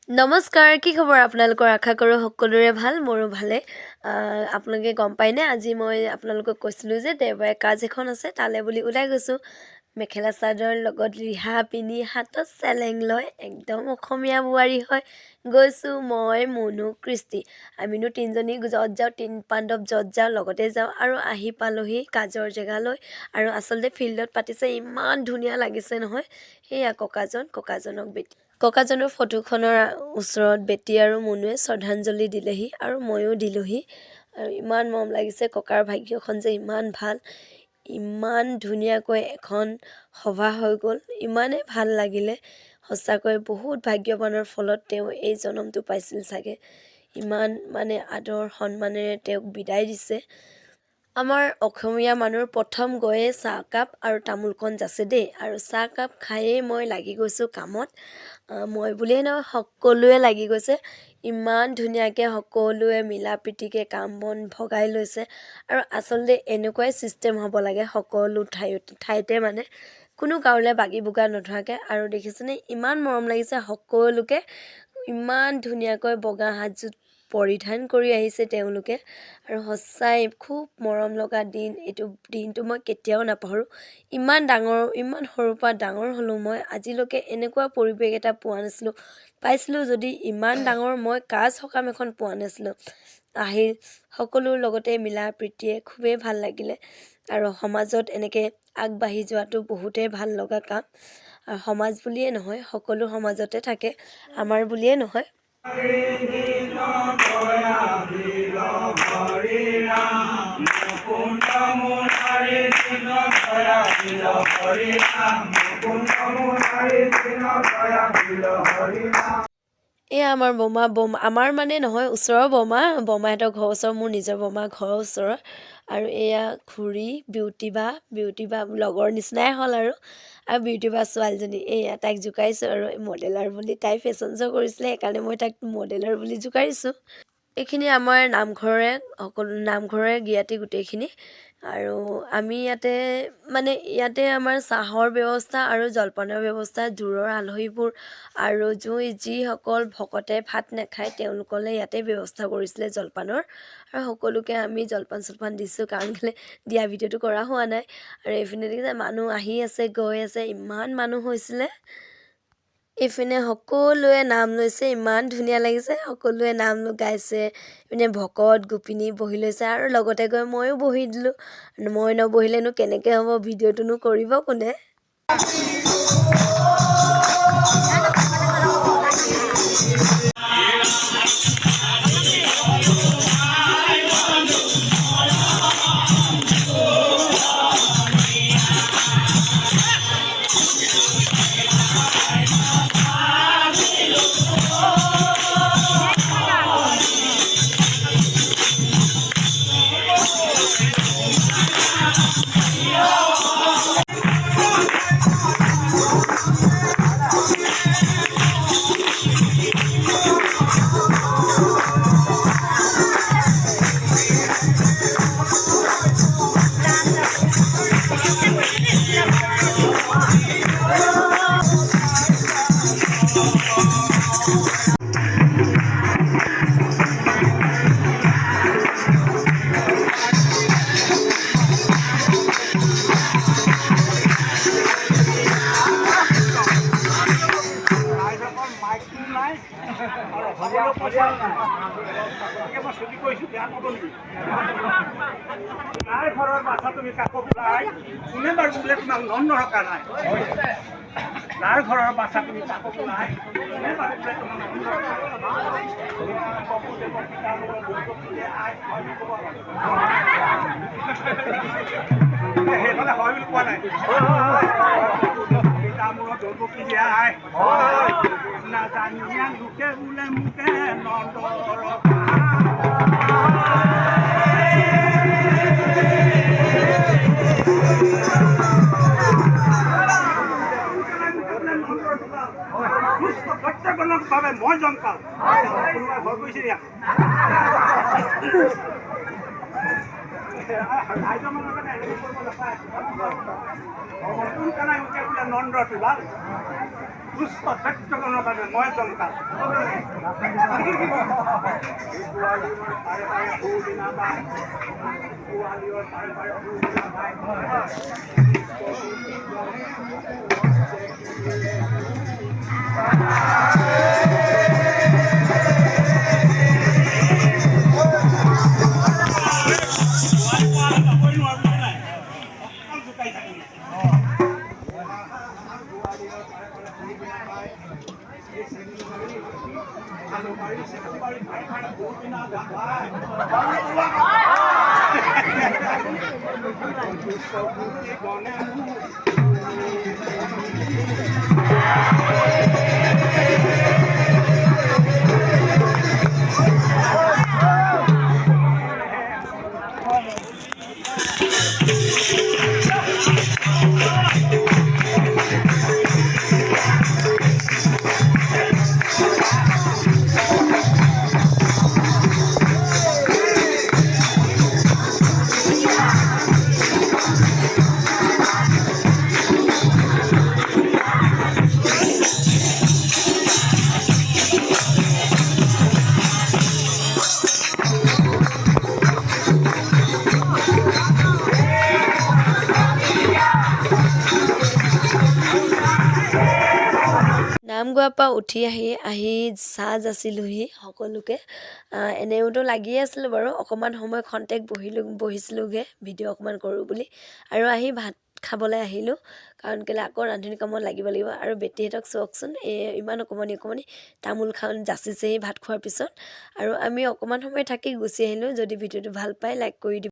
নমস্কাৰ, কি খবৰ আপোনালোকৰ? আশা কৰোঁ সকলোৰে ভাল, মোৰো ভালে। আপোনালোকে গম পায়নে, আজি মই আপোনালোকক কৈছিলোঁ যে দেওবাৰে কাজ এখন আছে, তালৈ বুলি ওলাই গৈছোঁ। মেখেলা চাদৰ লগত ৰিহা পিন্ধি হাতত চেলেং লৈ একদম অসমীয়া বোৱাৰী হয় গৈছোঁ মই, মুনু, কৃষ্টি। আমিনো তিনিজনী য'ত যাওঁ, তিন পাণ্ডৱ য'ত যাওঁ লগতে যাওঁ আৰু আহি পালোহি কাজৰ জেগালৈ। আৰু আচলতে ফিল্ডত পাতিছে, ইমান ধুনীয়া লাগিছে নহয়। সেয়া ককাজনক বেটি ককাজনৰ ফটোখনৰ ওচৰত বেটী আৰু মুনুৱে শ্ৰদ্ধাঞ্জলি দিলেহি আৰু ময়ো দিলোঁহি। আৰু ইমান মৰম লাগিছে, ককাৰ ভাগ্যখন যে ইমান ভাল, ইমান ধুনীয়াকৈ এখন সভা হৈ গ'ল, ইমানেই ভাল লাগিলে। সঁচাকৈ বহুত ভাগ্যৱানৰ ফলত তেওঁ এই জনমটো পাইছিল চাগে। ইমান আদৰ সন্মানেৰে তেওঁক বিদায় দিছে। আমাৰ অসমীয়া মানুহৰ প্ৰথম গৈয়ে চাহকাপ আৰু তামোলকণ যাচে দেই। আৰু চাহকাপ খায়েই মই লাগি গৈছোঁ কামত। মই বুলিয়েই নহয়, সকলোৱে লাগি গৈছে। ইমান ধুনীয়াকৈ সকলোৱে মিলা প্ৰীতিকৈ কাম বন ভগাই লৈছে। আৰু আচলতে এনেকুৱাই ছিষ্টেম হ'ব লাগে সকলো ঠাইতে, কোনো কাৰোলৈ বাগি বোগা নধৰাকৈ। আৰু দেখিছেনে, ইমান মৰম লাগিছে, সকলোকে ইমান ধুনীয়াকৈ বগা সাজযোৰ পৰিধান কৰি আহিছে তেওঁলোকে। আৰু সঁচাই খুব মৰম লগা দিন, এইটো দিনটো মই কেতিয়াও নাপাহৰোঁ। ইমান সৰুৰ পৰা ডাঙৰ হ'লোঁ, মই আজিলৈকে এনেকুৱা পৰিৱেশ এটা পোৱা নাছিলোঁ। পাইছিলোঁ যদি ইমান ডাঙৰ মই কাজ সকাম এখন পোৱা নাছিলোঁ। আহি সকলোৰ লগতে মিলা প্ৰীতিয়ে খুবেই ভাল লাগিলে। আৰু সমাজত এনেকৈ আগবাঢ়ি যোৱাটো বহুতেই ভাল লগা কাম। আৰু সমাজ বুলিয়ে নহয়, সকলো সমাজতে থাকে, আমাৰ বুলিয়ে নহয়। এয়া আমাৰ বমা আমাৰ নহয়, ওচৰৰ বমাহঁতৰ ঘৰৰ ওচৰৰ, মোৰ নিজৰ বমা ঘৰৰ ওচৰৰ। আৰু এয়া খুৰী বিউটি বা লগৰ নিচিনাই হ'ল আৰু বিউটি বা ছোৱালীজনী, এয়া তাইক জোকাৰিছোঁ আৰু মডেলাৰ বুলি। তাই ফেশ্বন শ্ব' কৰিছিলে, সেইকাৰণে মই তাইক মডেলাৰ বুলি জোকাৰিছোঁ। এইখিনি আমাৰ নামঘৰৰে জ্ঞাতি গোটেইখিনি। আৰু আমি ইয়াতে আমাৰ চাহৰ ব্যৱস্থা আৰু জলপানৰ ব্যৱস্থা, দূৰৰ আলহীবোৰ আৰু যিসকল ভকতে ভাত নাখায় তেওঁলোকলৈ ইয়াতে ব্যৱস্থা কৰিছিলে জলপানৰ। আৰু সকলোকে আমি জলপান দিছোঁ, কাৰণ কেলৈ দিয়া ভিডিঅ'টো কৰা হোৱা নাই। আৰু এইপিনে দেখিছে মানুহ আহি আছে গৈ আছে, ইমান মানুহ হৈছিলে। এইপিনে সকলোৱে নাম লৈছে, ইমান ধুনীয়া লাগিছে, সকলোৱে নাম গাইছে। এইপিনে ভকত গোপিনী বহি লৈছে আৰু লগতে গৈ ময়ো বহি দিলোঁ। মই নবহিলেনো কেনেকৈ হ'ব, ভিডিঅ'টোনো কৰিব কোনে। কাৰ ঘৰৰ বাচ্ছা তুমি কাকো বুলাই কোনে বাৰু বোলে তোমাক নন নৰকা নাই? কাৰ ঘৰৰ বাচ্ছা তুমি কাকো বুলাই কোনে বাৰু বোলে তোমাক নন নৰকা নাই? সেইফালে হয় বুলি কোৱা নাই। মূৰত দৌৰবকি দিয়া আই নাজানিয়া লোকে বোলে মোকে নন নৰকা। প্ৰত্যেকজনকভাৱে মই জংকাল কোনোবাই ভয় কৰিছে ইয়াত। ৰাইজৰ মাজত এনেকৈ কৰিব নাপায় নতুন কানাই মোকে বোলে নন্দ তোলাল দুষ্ট সত্যজনৰ বাবে মই জংকাল পাৰে পাৰে সুদিনা পায় পোৱালীৰ পাৰে পাৰে সুদিনা পায় নাম গোৱাৰ পৰা উঠি আহি চাহ যাচিলোহি সকলোকে এনেওতো লাগিয়ে আছিলোঁ বাৰু অকণমান সময় খন্তেক বহিছিলোঁগৈ ভিডিঅ' অকণমান কৰোঁ বুলি আৰু আহি ভাত খাবলৈ আহিলোঁ কাৰণ কেলৈ আকৌ ৰান্ধনি কামত লাগিব আৰু বেটীহঁতক চাওকচোন ইমান অকণমানি তামোল যাচিছেহি ভাত খোৱাৰ পিছত আৰু আমি অকণমান সময় থাকি গুচি আহিলোঁ যদি ভিডিঅ'টো ভাল পায় লাইক কৰি দিব